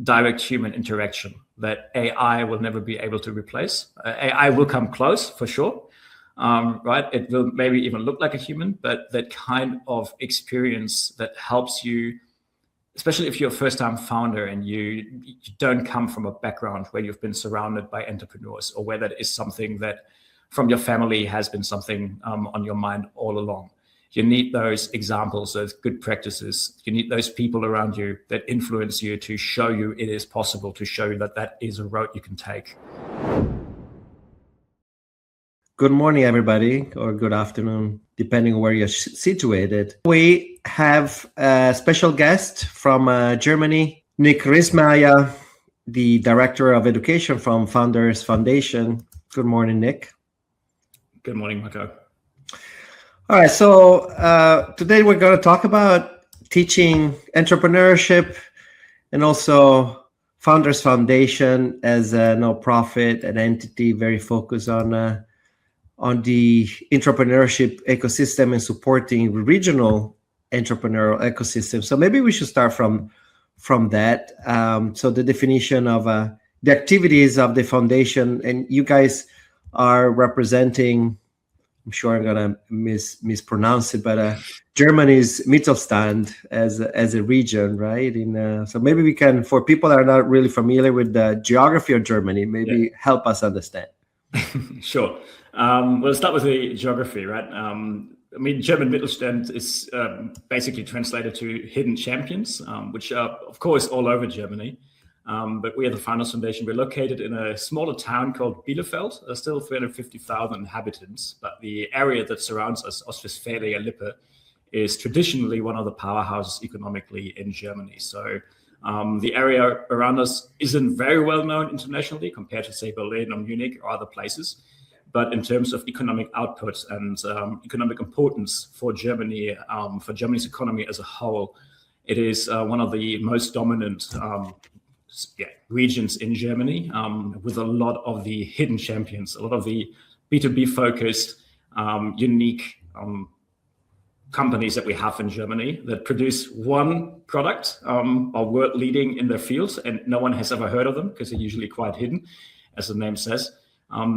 direct human interaction that AI will never be able to replace. AI will come close for sure, right? It will maybe even look like a human, but that kind of experience that helps you, especially if you're a first-time founder and you don't come from a background where you've been surrounded by entrepreneurs, or where that is something that from your family has been something on your mind all along. You need those examples, those good practices. You need those people around you that influence you to show you it is possible, to show you that that is a road you can take. Good morning, everybody, or good afternoon, depending on where you're situated. We have a special guest from Germany, Nik Riesmeier, the Director of Education from Founders Foundation. Good morning, Nik. Good morning, Marco. All right, so today we're going to talk about teaching entrepreneurship and also Founders Foundation as a nonprofit, an entity very focused on the entrepreneurship ecosystem and supporting regional entrepreneurial ecosystem. So maybe we should start from that. So the definition of the activities of the foundation, and you guys are representing, I'm sure I'm gonna mispronounce it, but Germany's Mittelstand as a region, right? So maybe we can, for people that are not really familiar with the geography of Germany, maybe help us understand. Sure. We'll start with the geography, right? I mean, German Mittelstand is basically translated to hidden champions, which are, of course, all over Germany. But we at the Founders Foundation, we're located in a smaller town called Bielefeld. There's still 350,000 inhabitants, but the area that surrounds us, Ostwestfalia-Lippe, is traditionally one of the powerhouses economically in Germany. So the area around us isn't very well known internationally compared to, say, Berlin or Munich or other places. But in terms of economic output and economic importance for Germany, for Germany's economy as a whole, it is one of the most dominant regions in Germany, with a lot of the hidden champions, a lot of the B2B focused, unique companies that we have in Germany that produce one product, are world leading in their fields, and no one has ever heard of them because they're usually quite hidden, as the name says.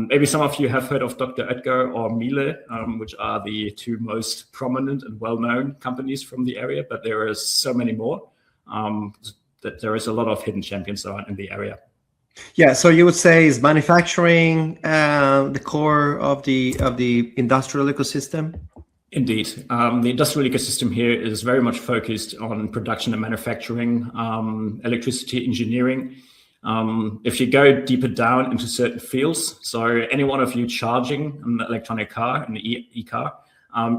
Maybe some of you have heard of Dr. Oetker or Miele, which are the two most prominent and well-known companies from the area, but there are so many more that there is a lot of hidden champions around in the area. Yeah, so you would say is manufacturing the core of the industrial ecosystem? Indeed. The industrial ecosystem here is very much focused on production and manufacturing, electricity engineering. If you go deeper down into certain fields, so any one of you charging an electronic car, an e-car,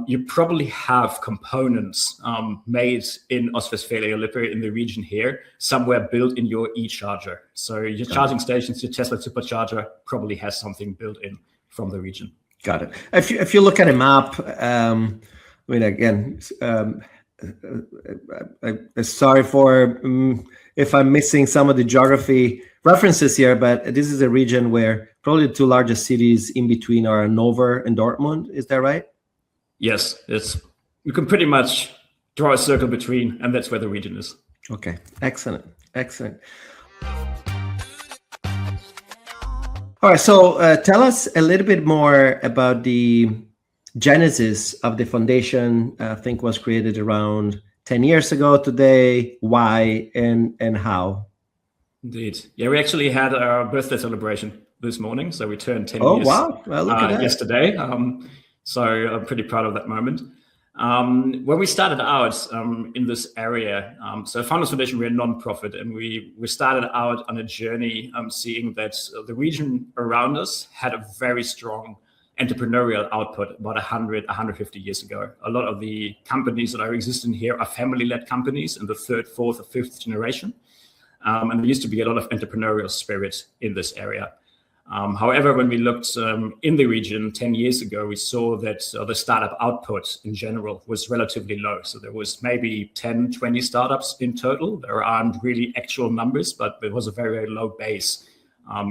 you probably have components made in Ostwestfalia-Lippe, in the region here, somewhere built in your e-charger. So your charging stations, your Tesla supercharger probably has something built in from the region. Got it. If you look at a map, I mean, again, sorry for if I'm missing some of the geography references here, but this is a region where probably the two largest cities in between are Hannover and Dortmund. Is that right? Yes, you can pretty much draw a circle between, and that's where the region is. Okay, excellent. All right, so tell us a little bit more about the genesis of the foundation. I think was created around 10 years ago today. Why and how? Indeed. Yeah, we actually had our birthday celebration this morning. So we turned 10 years. Oh, wow. Well, look at that. Yesterday. So I'm pretty proud of that moment. When we started out in this area, so Founders Foundation, we're a non-profit, and we started out on a journey seeing that the region around us had a very strong entrepreneurial output about 150 years ago. A lot of the companies that are existing here are family-led companies in the third, fourth, or fifth generation. And there used to be a lot of entrepreneurial spirit in this area. However, when we looked in the region 10 years ago, we saw that the startup output in general was relatively low. So there was maybe 10, 20 startups in total. There aren't really actual numbers, but there was a very, very low base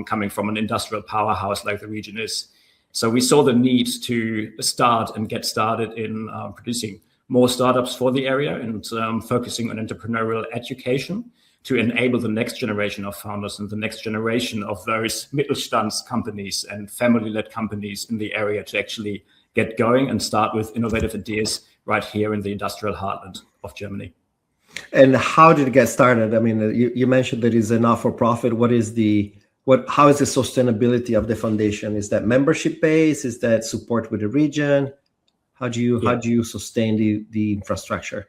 coming from an industrial powerhouse like the region is. So we saw the need to start and get started in producing more startups for the area and focusing on entrepreneurial education to enable the next generation of founders and the next generation of those Mittelstand companies and family-led companies in the area to actually get going and start with innovative ideas right here in the industrial heartland of Germany. And how did it get started? I mean, you mentioned that it's a not-for-profit. How is the sustainability of the foundation? Is that membership base? Is that support with the region? How do you sustain the infrastructure?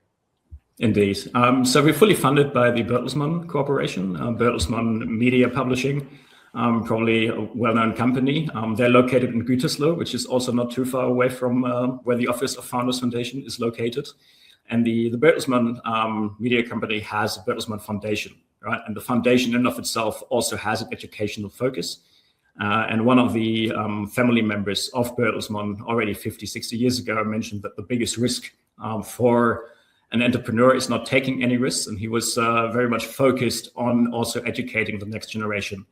Indeed. So we're fully funded by the Bertelsmann Corporation, Bertelsmann Media Publishing, probably a well-known company. They're located in Gütersloh, which is also not too far away from where the Office of Founders Foundation is located. And the Bertelsmann media company has a Bertelsmann Foundation, right? And the foundation in and of itself also has an educational focus. And one of the family members of Bertelsmann already 50, 60 years ago mentioned that the biggest risk for an entrepreneur is not taking any risks. And he was very much focused on also educating the next generation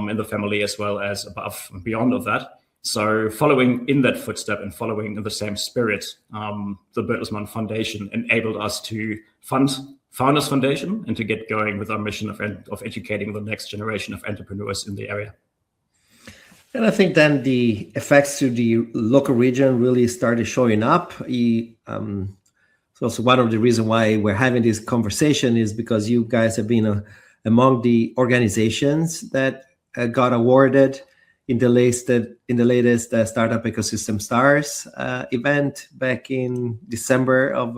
in the family as well as above and beyond of that. So following in that footstep and following in the same spirit, the Bertelsmann Foundation enabled us to fund Founders Foundation and to get going with our mission of educating the next generation of entrepreneurs in the area. And I think then the effects to the local region really started showing up. So also one of the reasons why we're having this conversation is because you guys have been among the organizations that got awarded in the latest Startup Ecosystem Stars event back in December of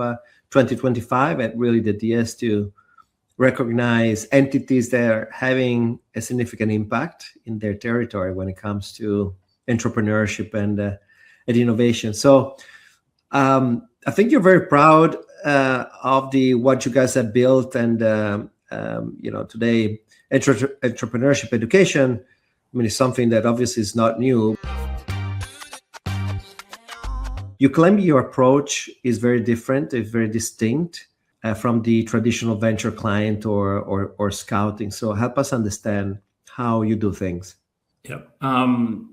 2025. And really the idea is to recognize entities that are having a significant impact in their territory when it comes to entrepreneurship and innovation. So I think you're very proud of what you guys have built, and today entrepreneurship education, I mean, it's something that obviously is not new. You claim your approach is very different, it's very distinct from the traditional venture client or scouting. So help us understand how you do things. Yeah.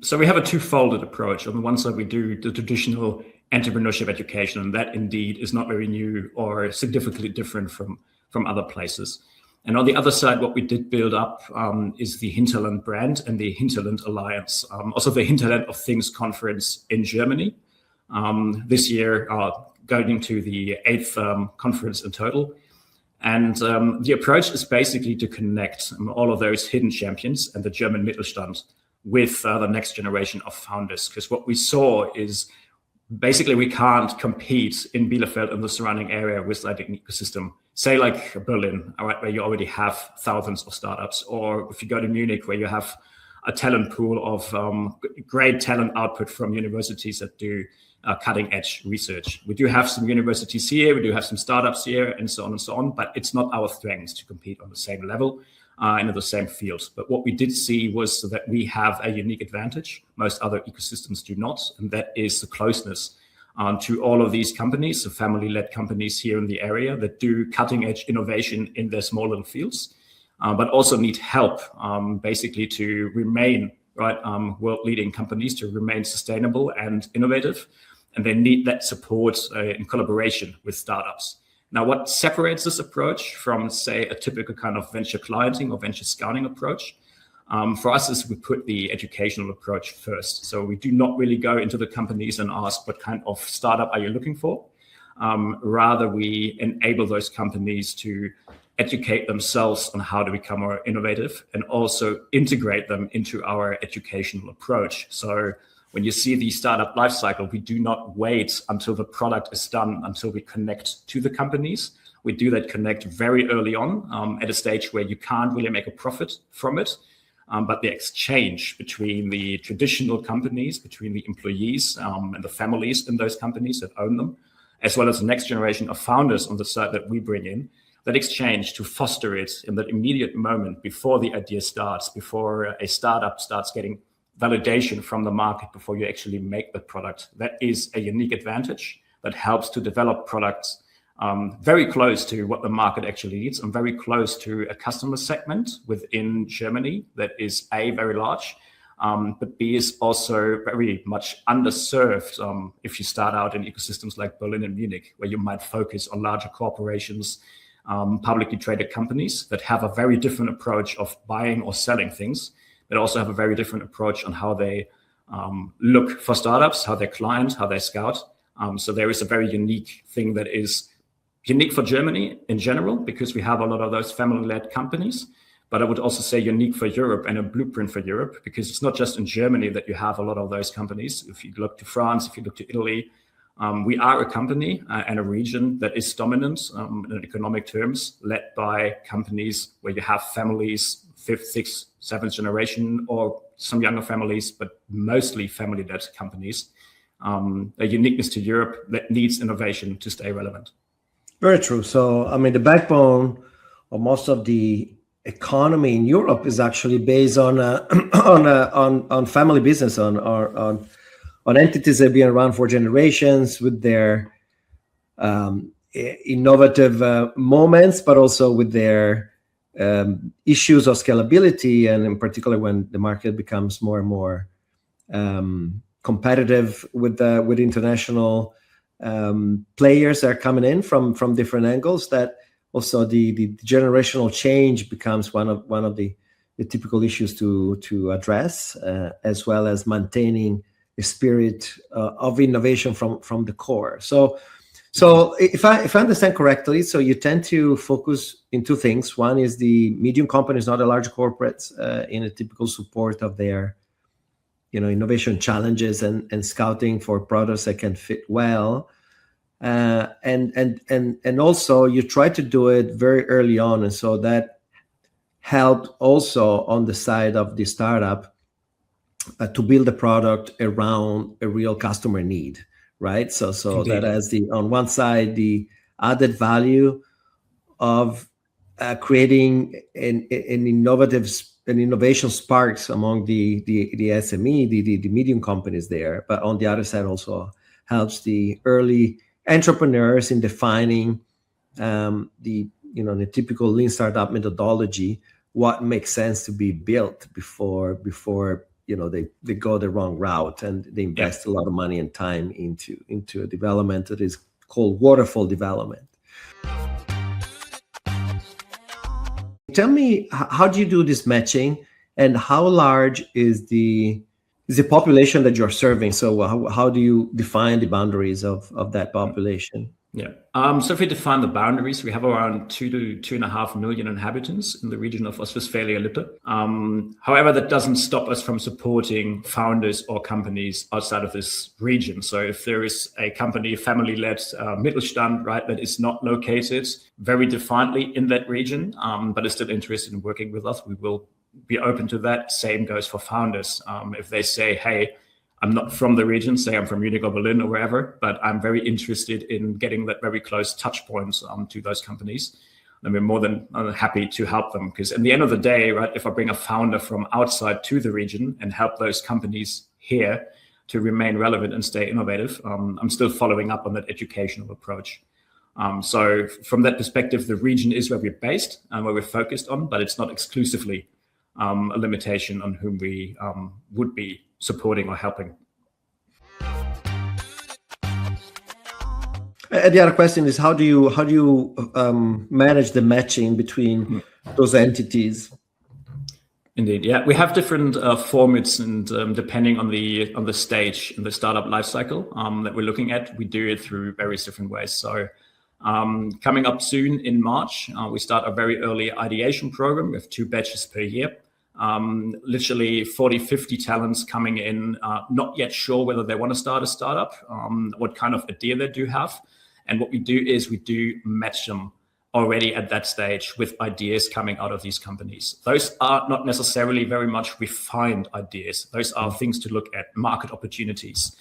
So we have a two-folded approach. On the one side, we do the traditional entrepreneurship education, and that indeed is not very new or significantly different from other places. And on the other side, what we did build up is the Hinterland brand and the Hinterland Alliance, also the Hinterland of Things conference in Germany. This year, going into the 8th conference in total. And the approach is basically to connect all of those hidden champions and the German Mittelstand with the next generation of founders. Because what we saw is basically we can't compete in Bielefeld and the surrounding area with like an ecosystem, say like Berlin, all right, where you already have thousands of startups, or if you go to Munich, where you have a talent pool of great talent output from universities that do cutting edge research. We do have some universities here, we do have some startups here, and so on, but it's not our strength to compete on the same level and in the same field. But what we did see was that we have a unique advantage most other ecosystems do not, and that is the closeness to all of these companies, the family-led companies here in the area that do cutting edge innovation in their small little fields, but also need help basically to remain world-leading companies, to remain sustainable and innovative. And they need that support in collaboration with startups. Now, what separates this approach from, say, a typical kind of venture clienting or venture scouting approach, for us is we put the educational approach first. So we do not really go into the companies and ask, what kind of startup are you looking for? Rather, we enable those companies to educate themselves on how to become more innovative and also integrate them into our educational approach. So when you see the startup lifecycle, we do not wait until the product is done, until we connect to the companies. We do that connect very early on at a stage where you can't really make a profit from it. But the exchange between the traditional companies, between the employees and the families in those companies that own them, as well as the next generation of founders on the side that we bring in, that exchange to foster it in that immediate moment before the idea starts, before a startup starts getting validation from the market, before you actually make the product. That is a unique advantage that helps to develop products very close to what the market actually needs and very close to a customer segment within Germany that is A, very large, but B, is also very much underserved if you start out in ecosystems like Berlin and Munich, where you might focus on larger corporations, publicly traded companies that have a very different approach of buying or selling things, but also have a very different approach on how they look for startups, how they client, how they scout. So there is a very unique thing that is unique for Germany in general, because we have a lot of those family-led companies. But I would also say unique for Europe and a blueprint for Europe, because it's not just in Germany that you have a lot of those companies. If you look to France, if you look to Italy, we are a company and a region that is dominant in economic terms, led by companies where you have families, 5th, 6th, 7th generation, or some younger families, but mostly family-led companies. A uniqueness to Europe that needs innovation to stay relevant. Very true. So, I mean, the backbone of most of the economy in Europe is actually based on on family business, on entities that have been around for generations with their innovative moments, but also with their issues of scalability, and in particular when the market becomes more and more competitive with international players that are coming in from different angles. That also the generational change becomes one of the typical issues to address, as well as maintaining a spirit of innovation from the core. So if I understand correctly, so you tend to focus in two things. One is the medium companies, not the large corporates, in a typical support of their innovation challenges and scouting for products that can fit well. And also you try to do it very early on, and so that helped also on the side of the startup to build a product around a real customer need, right? So Indeed. That has on one side the added value of creating an innovation sparks among the SME, the medium companies there, but on the other side also helps the early entrepreneurs in defining the typical lean startup methodology, what makes sense to be built before they go the wrong route and they invest a lot of money and time into a development that is called waterfall development. Tell me, how do you do this matching, and how large is the population that you're serving? So how do you define the boundaries of that population? Yeah. So if we define the boundaries, we have around 2 to 2.5 million inhabitants in the region of Ostwestfalia-Lippe. However, that doesn't stop us from supporting founders or companies outside of this region. So if there is a company, family-led Mittelstand, right, that is not located very definedly in that region, but is still interested in working with us, we will be open to that. Same goes for founders. If they say, hey, I'm not from the region, say I'm from Munich or Berlin or wherever, but I'm very interested in getting that very close touch points to those companies, then we're more than happy to help them. Because at the end of the day, right, if I bring a founder from outside to the region and help those companies here to remain relevant and stay innovative, I'm still following up on that educational approach. So from that perspective, the region is where we're based and where we're focused on, but it's not exclusively a limitation on whom we would be supporting or helping. The other question is, how do you manage the matching between those entities? Indeed, yeah, we have different formats, and depending on the stage in the startup lifecycle that we're looking at, we do it through various different ways. So coming up soon in March, we start a very early ideation program. We have 2 batches per year. Literally 40, 50 talents coming in, not yet sure whether they want to start a startup, what kind of idea they do have. And what we do is we do match them already at that stage with ideas coming out of these companies. Those are not necessarily very much refined ideas. Those are things to look at, market opportunities,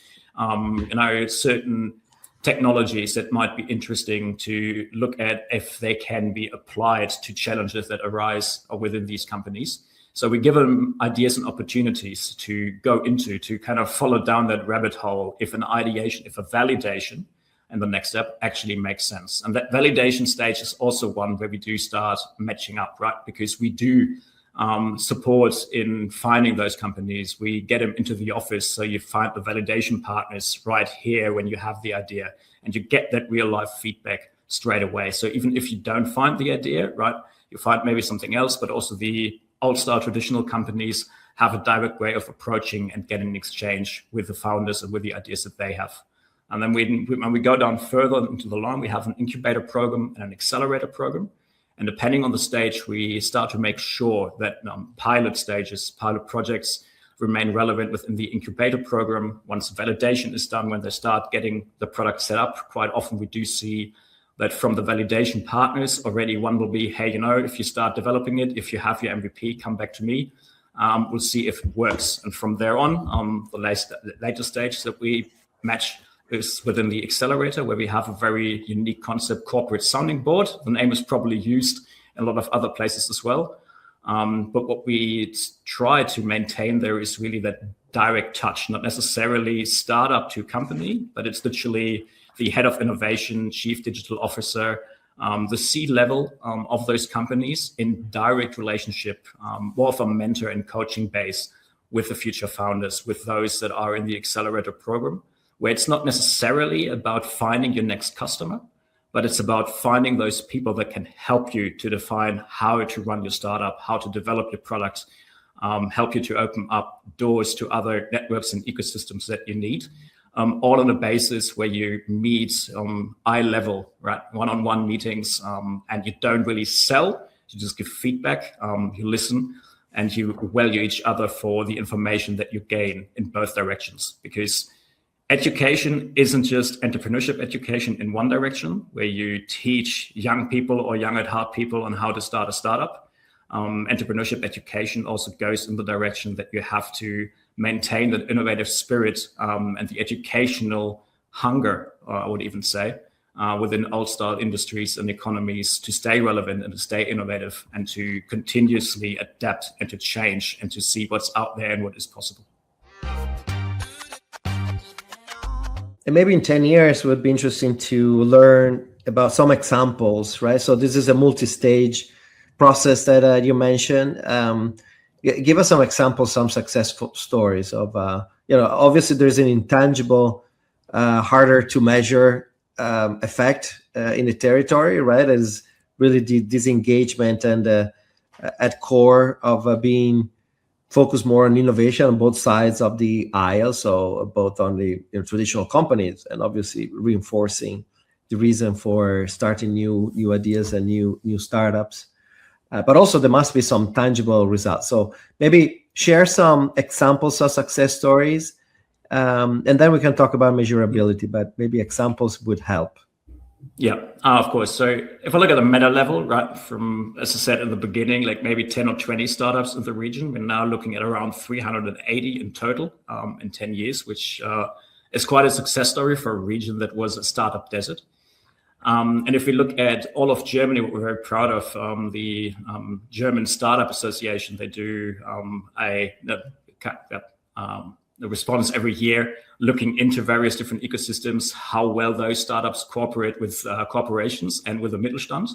certain technologies that might be interesting to look at if they can be applied to challenges that arise within these companies. So we give them ideas and opportunities to go into, to kind of follow down that rabbit hole if an ideation, if a validation, and the next step actually makes sense. And that validation stage is also one where we do start matching up, right? Because we do support in finding those companies. We get them into the office, so you find the validation partners right here when you have the idea, and you get that real life feedback straight away. So even if you don't find the idea, right, you find maybe something else, but also the old style traditional companies have a direct way of approaching and getting an exchange with the founders and with the ideas that they have. And then when we go down further into the line, we have an incubator program and an accelerator program. And depending on the stage, we start to make sure that pilot stages, pilot projects remain relevant within the incubator program. Once validation is done, when they start getting the product set up, quite often we do see that from the validation partners already one will be, hey, if you start developing it, if you have your MVP, come back to me. We'll see if it works. And from there on, the later stage that we match is within the accelerator, where we have a very unique concept, corporate sounding board. The name is probably used in a lot of other places as well. But what we try to maintain there is really that direct touch, not necessarily startup to company, but it's literally the head of innovation, chief digital officer, the C-level of those companies in direct relationship, more of a mentor and coaching base with the future founders, with those that are in the accelerator program, where it's not necessarily about finding your next customer, but it's about finding those people that can help you to define how to run your startup, how to develop your product, help you to open up doors to other networks and ecosystems that you need, all on a basis where you meet eye level, right, one-on-one meetings, and you don't really sell, you just give feedback, you listen, and you value each other for the information that you gain in both directions. Because education isn't just entrepreneurship education in one direction, where you teach young people or young at heart people on how to start a startup. Entrepreneurship education also goes in the direction that you have to maintain that innovative spirit and the educational hunger, I would even say, within old style industries and economies to stay relevant and to stay innovative and to continuously adapt and to change and to see what's out there and what is possible. And maybe in 10 years, it would be interesting to learn about some examples, right? So this is a multi-stage process that you mentioned. Give us some examples, some successful stories of, obviously there's an intangible, harder to measure effect in the territory, right? Is really the disengagement and at core of being focused more on innovation on both sides of the aisle. So both on the traditional companies and obviously reinforcing the reason for starting new ideas and new startups. But also there must be some tangible results. So maybe share some examples of success stories, and then we can talk about measurability, but maybe examples would help. Yeah, of course. So if I look at the meta level, right, from, as I said in the beginning, like maybe 10 or 20 startups in the region, we're now looking at around 380 in total in 10 years, which is quite a success story for a region that was a startup desert. And if we look at all of Germany, what we're very proud of, the German Startup Association, they do a response every year looking into various different ecosystems, how well those startups cooperate with corporations and with the Mittelstand.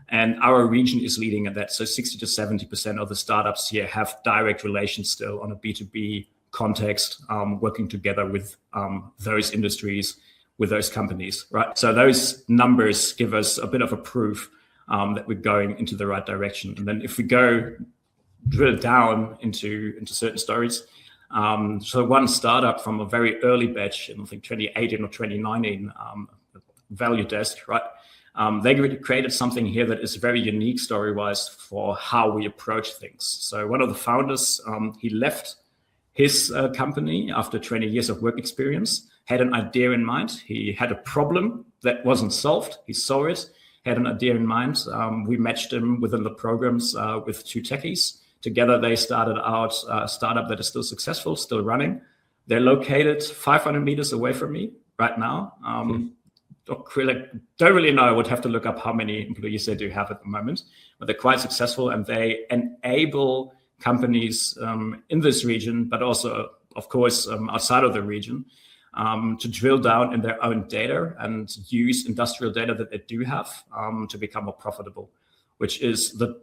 And our region is leading at that. So 60 to 70% of the startups here have direct relations still on a B2B context, working together with those industries, with those companies, right? So those numbers give us a bit of a proof that we're going into the right direction. And then if we go drill down into certain stories, so one startup from a very early batch, I think 2018 or 2019, Value Desk, right? They created something here that is very unique story-wise for how we approach things. So one of the founders, he left his company after 20 years of work experience, had an idea in mind. He had a problem that wasn't solved. He saw it, had an idea in mind. We matched him within the programs with two techies. Together, they started out a startup that is still successful, still running. They're located 500 meters away from me right now. Don't really know. I would have to look up how many employees they do have at the moment, but they're quite successful and they enable companies in this region, but also, of course, outside of the region, to drill down in their own data and use industrial data that they do have to become more profitable, which is the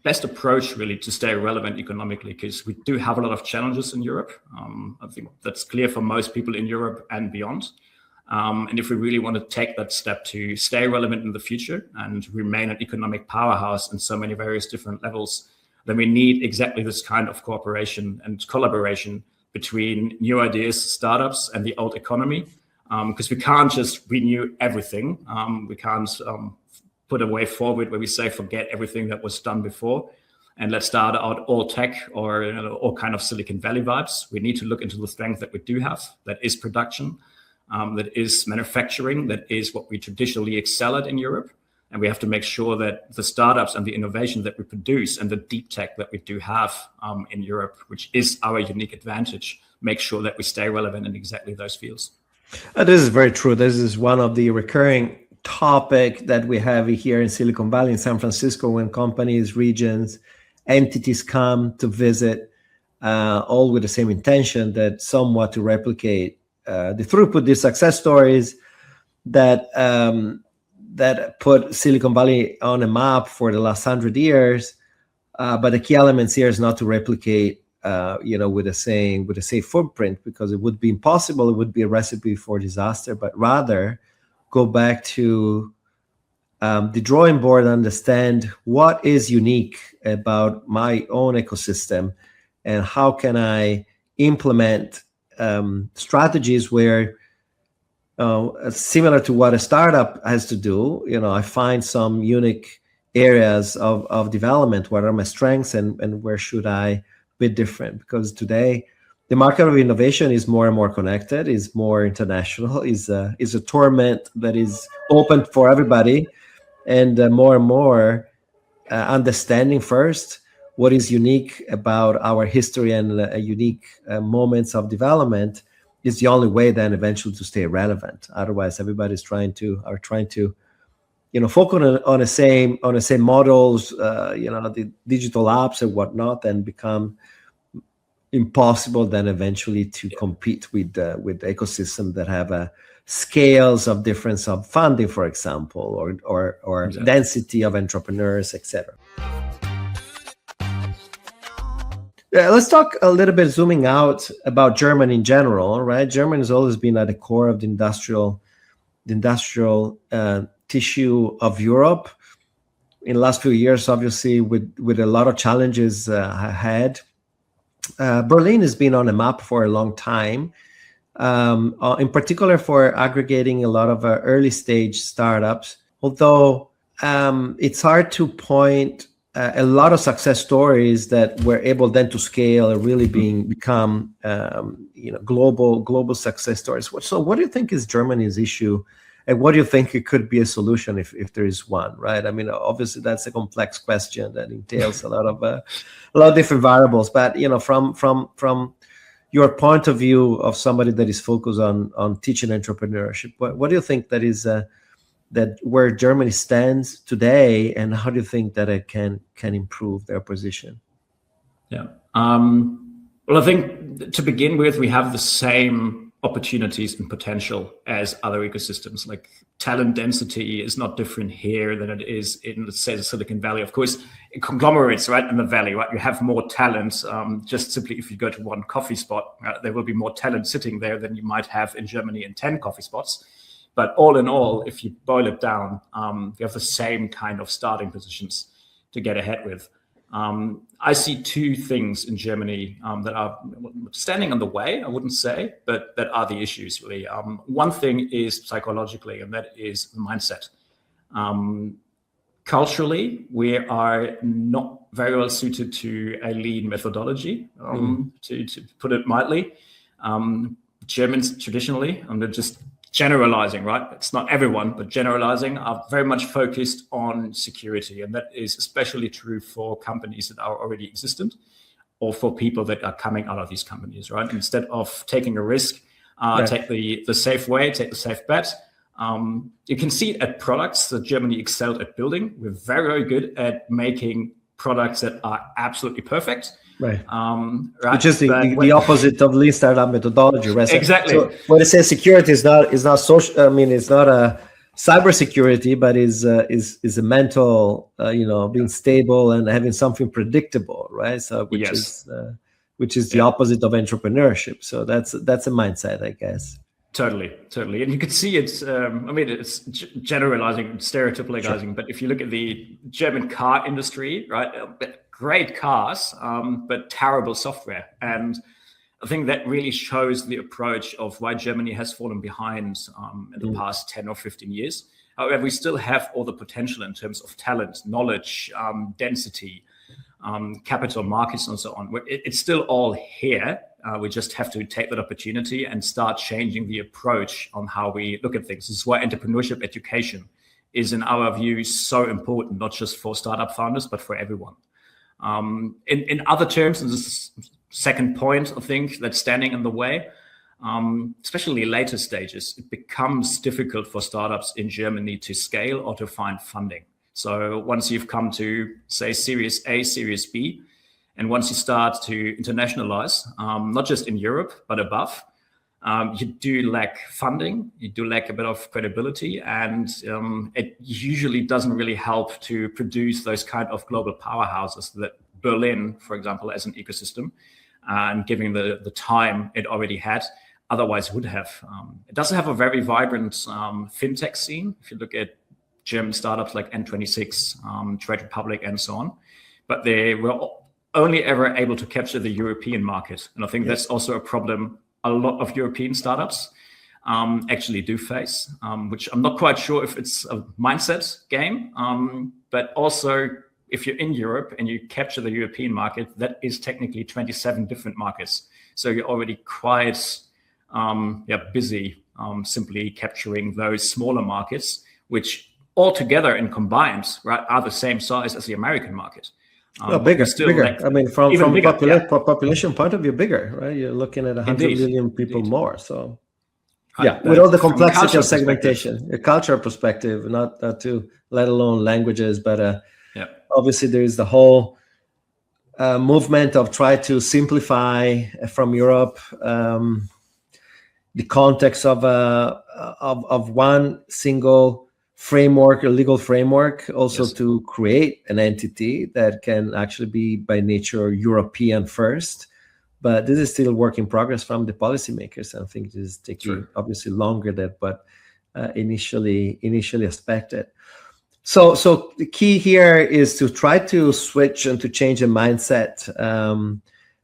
best approach really to stay relevant economically, because we do have a lot of challenges in Europe. I think that's clear for most people in Europe and beyond. And if we really want to take that step to stay relevant in the future and remain an economic powerhouse in so many various different levels, then we need exactly this kind of cooperation and collaboration between new ideas, startups, and the old economy. Because we can't just renew everything. We can't put a way forward where we say, forget everything that was done before, and let's start out all tech or all kind of Silicon Valley vibes. We need to look into the strength that we do have, that is production, that is manufacturing, that is what we traditionally excel at in Europe. And we have to make sure that the startups and the innovation that we produce and the deep tech that we do have in Europe, which is our unique advantage, make sure that we stay relevant in exactly those fields. This is very true. This is one of the recurring topic that we have here in Silicon Valley, in San Francisco, when companies, regions, entities come to visit, all with the same intention, that somewhat to replicate the throughput, the success stories that that put Silicon Valley on a map for the last 100 years. But the key elements here is not to replicate, with the same footprint, because it would be impossible. It would be a recipe for disaster. But rather, go back to the drawing board, understand what is unique about my own ecosystem, and how can I implement strategies where, similar to what a startup has to do, I find some unique areas of development. What are my strengths, and where should I be different? Because today, the market of innovation is more and more connected, is more international, is a tournament that is open for everybody, and more understanding first what is unique about our history and unique moments of development is the only way then eventually to stay relevant. Otherwise, everybody's trying to focus on the same models, the digital apps and whatnot, and become impossible then eventually to compete with the ecosystem that have scales of difference of funding, for example, or exactly, density of entrepreneurs, etc. Let's talk a little bit, zooming out, about Germany in general, right? Germany has always been at the core of the industrial tissue of Europe. In the last few years, obviously, with a lot of challenges ahead. Berlin has been on the map for a long time, in particular for aggregating a lot of early stage startups. Although it's hard to point a lot of success stories that were able then to scale and really become global success stories. So what do you think is Germany's issue? And what do you think it could be a solution if there is one, right? I mean, obviously that's a complex question that entails a lot of different variables. But from your point of view of somebody that is focused on teaching entrepreneurship, what do you think that is that where Germany stands today, and how do you think that it can improve their position? Yeah. Well, I think to begin with, we have the same opportunities and potential as other ecosystems. Like talent density is not different here than it is in, let's say, the Silicon Valley. Of course, it conglomerates right in the valley, right? You have more talent. Just simply, if you go to one coffee spot, there will be more talent sitting there than you might have in Germany in 10 coffee spots. But all in all, if you boil it down, you have the same kind of starting positions to get ahead with. I see two things in Germany that are standing in the way, I wouldn't say, but that are the issues, really. One thing is psychologically, and that is the mindset. Culturally, we are not very well suited to a lean methodology, to put it mildly. Germans traditionally, and they're just generalizing, right? It's not everyone, but generalizing, are very much focused on security. And that is especially true for companies that are already existent or for people that are coming out of these companies, right? Instead of taking a risk, take the safe way, take the safe bet. You can see it at products that Germany excelled at building. We're very, very good at making products that are absolutely perfect. Right. Which is the opposite of lean startup methodology, right? Exactly. So when it says security is not social. I mean, it's not a cybersecurity, but is a mental, being stable and having something predictable, right? So which is the opposite of entrepreneurship. So that's a mindset, I guess. Totally. And you could see it's, it's generalizing, stereotypizing, sure. But if you look at the German car industry, right, great cars, but terrible software. And I think that really shows the approach of why Germany has fallen behind in the past 10 or 15 years. However, we still have all the potential in terms of talent, knowledge, density, capital markets, and so on. It's still all here. We just have to take that opportunity and start changing the approach on how we look at things. This is why entrepreneurship education is, in our view, so important, not just for startup founders, but for everyone. In other terms, and this is second point, I think, that's standing in the way, especially later stages, it becomes difficult for startups in Germany to scale or to find funding. So once you've come to, say, Series A, Series B, and once you start to internationalize, not just in Europe, but above, you do lack funding, you do lack a bit of credibility, and it usually doesn't really help to produce those kind of global powerhouses that Berlin, for example, as an ecosystem, and giving the time it already had, otherwise would have. It doesn't have a very vibrant fintech scene. If you look at German startups like N26, Trade Republic, and so on, but they were only ever able to capture the European market. And I think that's also a problem a lot of European startups actually do face, which I'm not quite sure if it's a mindset game, but also if you're in Europe and you capture the European market, that is technically 27 different markets. So you're already quite busy simply capturing those smaller markets, which altogether and combined, right, are the same size as the American market. Bigger. Like, I mean, from bigger, population point of view, bigger, right? You're looking at 100 million people more. So, with all the complexity of segmentation, a cultural perspective, not to let alone languages, but obviously there is the whole movement of try to simplify from Europe the context of one single framework, a legal framework, also to create an entity that can actually be by nature European first. But this is still a work in progress from the policymakers. I think this is taking obviously longer than what initially expected. So the key here is to try to switch and to change the mindset.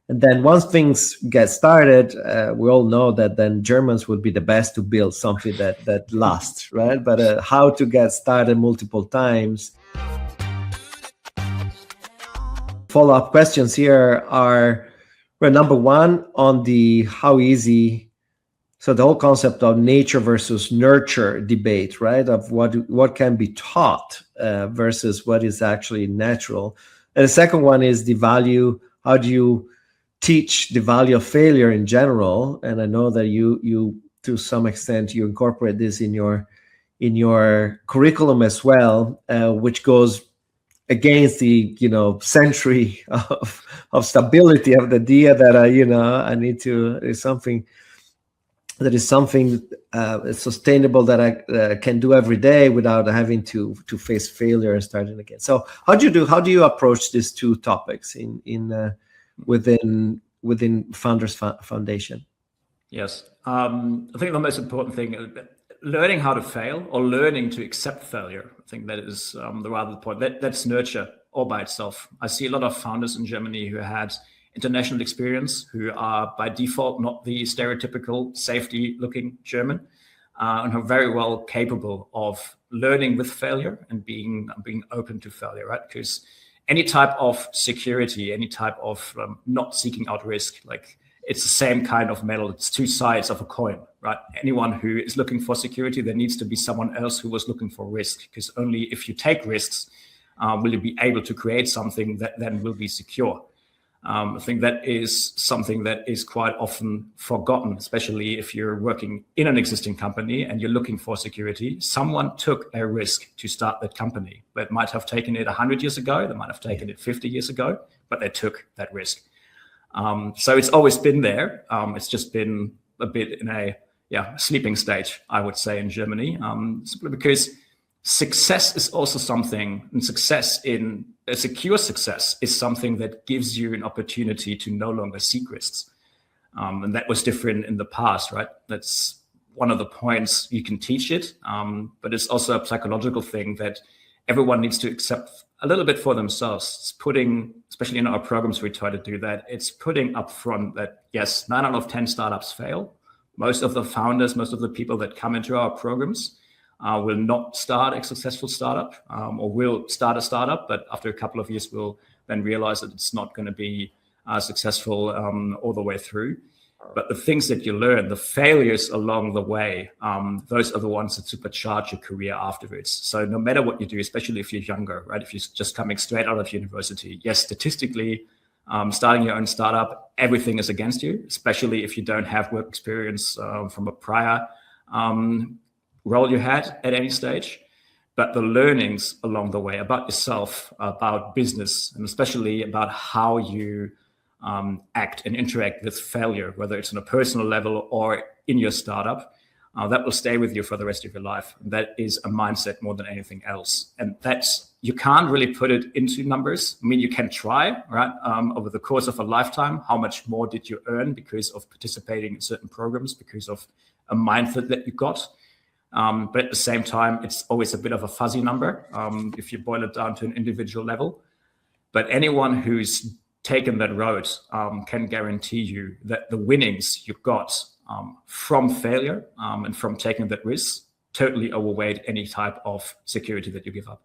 And then once things get started, we all know that then Germans would be the best to build something that lasts, right? But how to get started multiple times. Follow-up questions here are, well, number one, on the how easy, so the whole concept of nature versus nurture debate, right? Of what can be taught versus what is actually natural. And the second one is the value, how do you teach the value of failure in general? And I know that you to some extent you incorporate this in your curriculum as well, which goes against the century of stability of the idea that I need to is something sustainable that I can do every day without having to face failure and starting again. So how do you approach these two topics within Founders Foundation? Yes, I think the most important thing is learning how to fail or learning to accept failure. I think that is the rather point. That's nurture all by itself. I see a lot of founders in Germany who had international experience, who are by default not the stereotypical safety-looking German, and are very well capable of learning with failure and being open to failure, right? Because any type of security, any type of not seeking out risk, like it's the same kind of metal. It's two sides of a coin, right? Anyone who is looking for security, there needs to be someone else who was looking for risk, because only if you take risks will you be able to create something that then will be secure. I think that is something that is quite often forgotten, especially if you're working in an existing company and you're looking for security. Someone took a risk to start that company. They might have taken it 100 years ago. They might have taken it 50 years ago, but they took that risk. So it's always been there. It's just been a bit in a sleeping stage, I would say, in Germany, simply because success is also something, and a secure success is something that gives you an opportunity to no longer seek risks. And that was different in the past, right? That's one of the points. You can teach it, but it's also a psychological thing that everyone needs to accept a little bit for themselves. It's putting, especially in our programs, we try to do that. It's putting up front that, yes, 9 out of 10 startups fail. Most of the founders, most of the people that come into our programs will not start a successful startup, or will start a startup, but after a couple of years will then realize that it's not going to be successful all the way through. But the things that you learn, the failures along the way, those are the ones that supercharge your career afterwards. So no matter what you do, especially if you're younger, right? If you're just coming straight out of university, yes, statistically, starting your own startup, everything is against you, especially if you don't have work experience from a prior role you had at any stage. But the learnings along the way about yourself, about business, and especially about how you act and interact with failure, whether it's on a personal level or in your startup, that will stay with you for the rest of your life. That is a mindset more than anything else. And that's, you can't really put it into numbers. I mean, you can try, right? Over the course of a lifetime, how much more did you earn because of participating in certain programs, because of a mindset that you got? But at the same time, it's always a bit of a fuzzy number if you boil it down to an individual level. But anyone who's taken that road can guarantee you that the winnings you got from failure and from taking that risk totally overweight any type of security that you give up.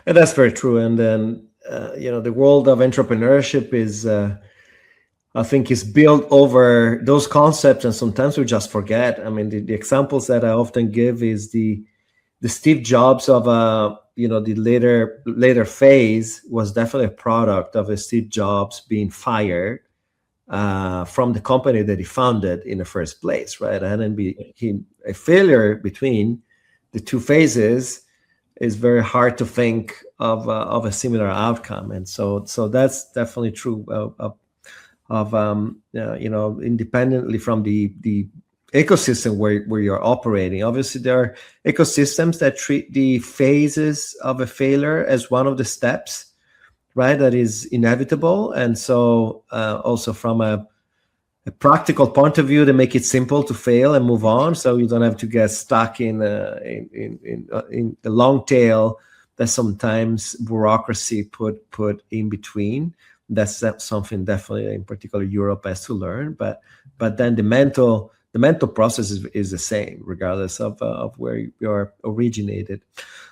And that's very true. And then, the world of entrepreneurship is, I think, is built over those concepts. And sometimes we just forget. I mean, the examples that I often give is the Steve Jobs of the later phase was definitely a product of a Steve Jobs being fired from the company that he founded in the first place, right? And then a failure between the two phases is very hard to think of a similar outcome. And so that's definitely true of independently from the ecosystem where you're operating. Obviously, there are ecosystems that treat the phases of a failure as one of the steps, right? That is inevitable. And so also from a practical point of view, they make it simple to fail and move on. So you don't have to get stuck in the long tail that sometimes bureaucracy put in between. That's something definitely in particular Europe has to learn. But then the mental process is the same, regardless of where you're originated.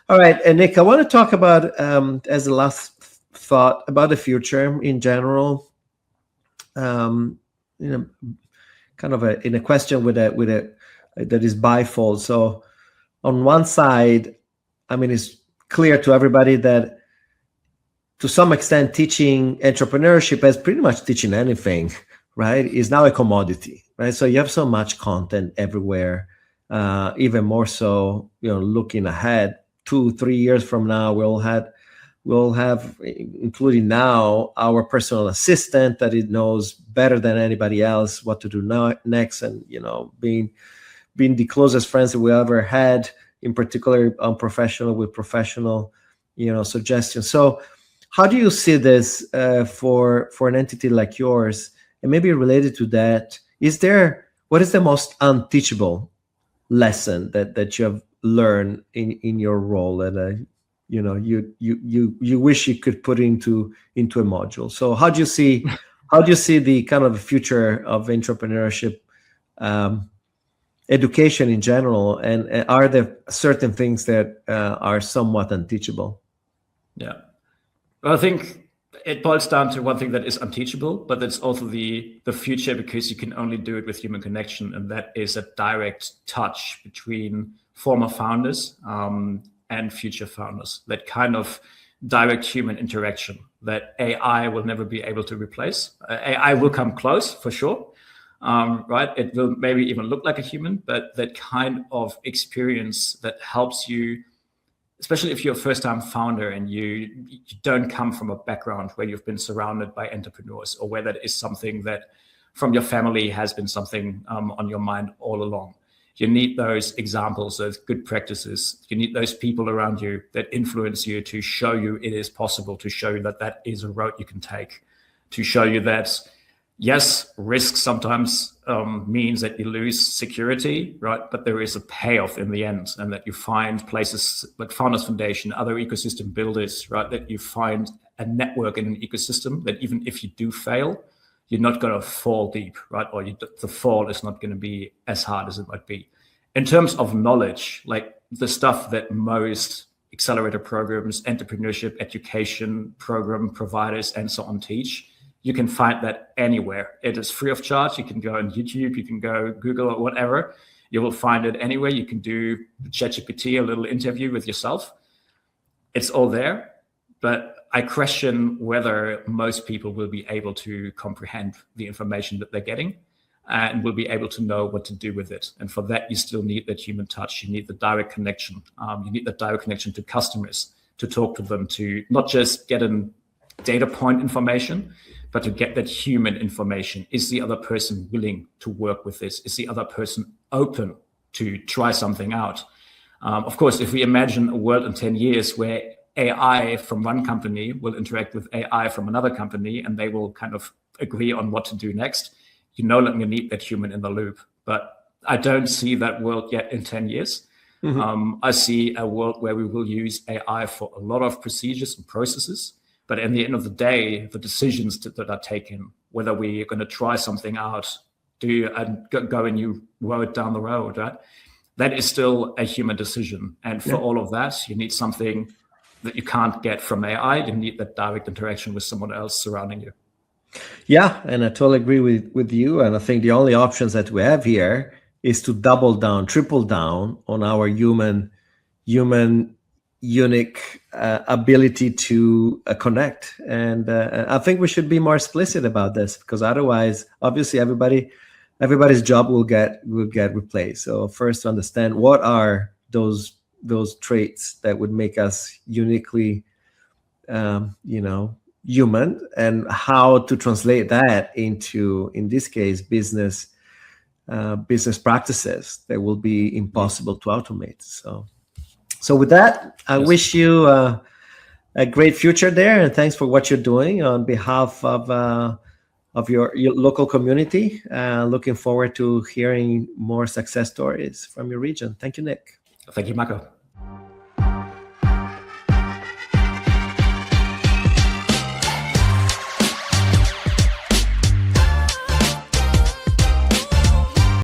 All right, and Nik, I want to talk about as the last thought about the future in general. Kind of in a question with a that is bifold. So, on one side, I mean, it's clear to everybody that to some extent, teaching entrepreneurship, as pretty much teaching anything, right, is now a commodity, right? So you have so much content everywhere. Even more so, looking ahead, 2-3 years from now, we'll have, including now, our personal assistant that it knows better than anybody else what to do next, and being the closest friends that we ever had, in particular on professional suggestions. So how do you see this for an entity like yours? And maybe related to that, what is the most unteachable lesson that you have learned in your role that you wish you could put into a module? So how do you see the kind of future of entrepreneurship, education in general, and are there certain things that are somewhat unteachable? Yeah. Well, I think it boils down to one thing that is unteachable, but that's also the future, because you can only do it with human connection, and that is a direct touch between former founders and future founders. That kind of direct human interaction that AI will never be able to replace. AI will come close for sure, right? It will maybe even look like a human, but that kind of experience that helps you, especially if you're a first-time founder and you don't come from a background where you've been surrounded by entrepreneurs, or where that is something that from your family has been something on your mind all along. You need those examples, those good practices. You need those people around you that influence you to show you it is possible, to show you that that is a road you can take, to show you that Yes, risk sometimes means that you lose security, right? But there is a payoff in the end, and that you find places like Founders Foundation, other ecosystem builders, right? That you find a network in an ecosystem that even if you do fail, you're not going to fall deep, right? Or the fall is not going to be as hard as it might be. In terms of knowledge, like the stuff that most accelerator programs, entrepreneurship, education program providers, and so on teach, you can find that anywhere. It is free of charge. You can go on YouTube, you can go Google or whatever. You will find it anywhere. You can do ChatGPT, a little interview with yourself. It's all there, but I question whether most people will be able to comprehend the information that they're getting and will be able to know what to do with it. And for that, you still need that human touch. You need the direct connection. You need the direct connection to customers, to talk to them, to not just get a data point information, but to get that human information. Is the other person willing to work with this? Is the other person open to try something out? Of course, if we imagine a world in 10 years where AI from one company will interact with AI from another company, and they will kind of agree on what to do next, you no longer need that human in the loop. But I don't see that world yet in 10 years. I see a world where we will use AI for a lot of procedures and processes. But at the end of the day, the decisions that are taken, whether we're going to try something out, go a new road down the road, right? That is still a human decision. And for all of that, you need something that you can't get from AI. You need that direct interaction with someone else surrounding you. Yeah, and I totally agree with you. And I think the only options that we have here is to double down, triple down on our human unique ability to connect. And I think we should be more explicit about this, because otherwise, obviously, everybody's job will get replaced. So first, to understand what are those traits that would make us uniquely, human, and how to translate that into, in this case, business practices that will be impossible to automate. So with that, I wish you a great future there, and thanks for what you're doing on behalf of your local community. Looking forward to hearing more success stories from your region. Thank you, Nik. Thank you, Marco.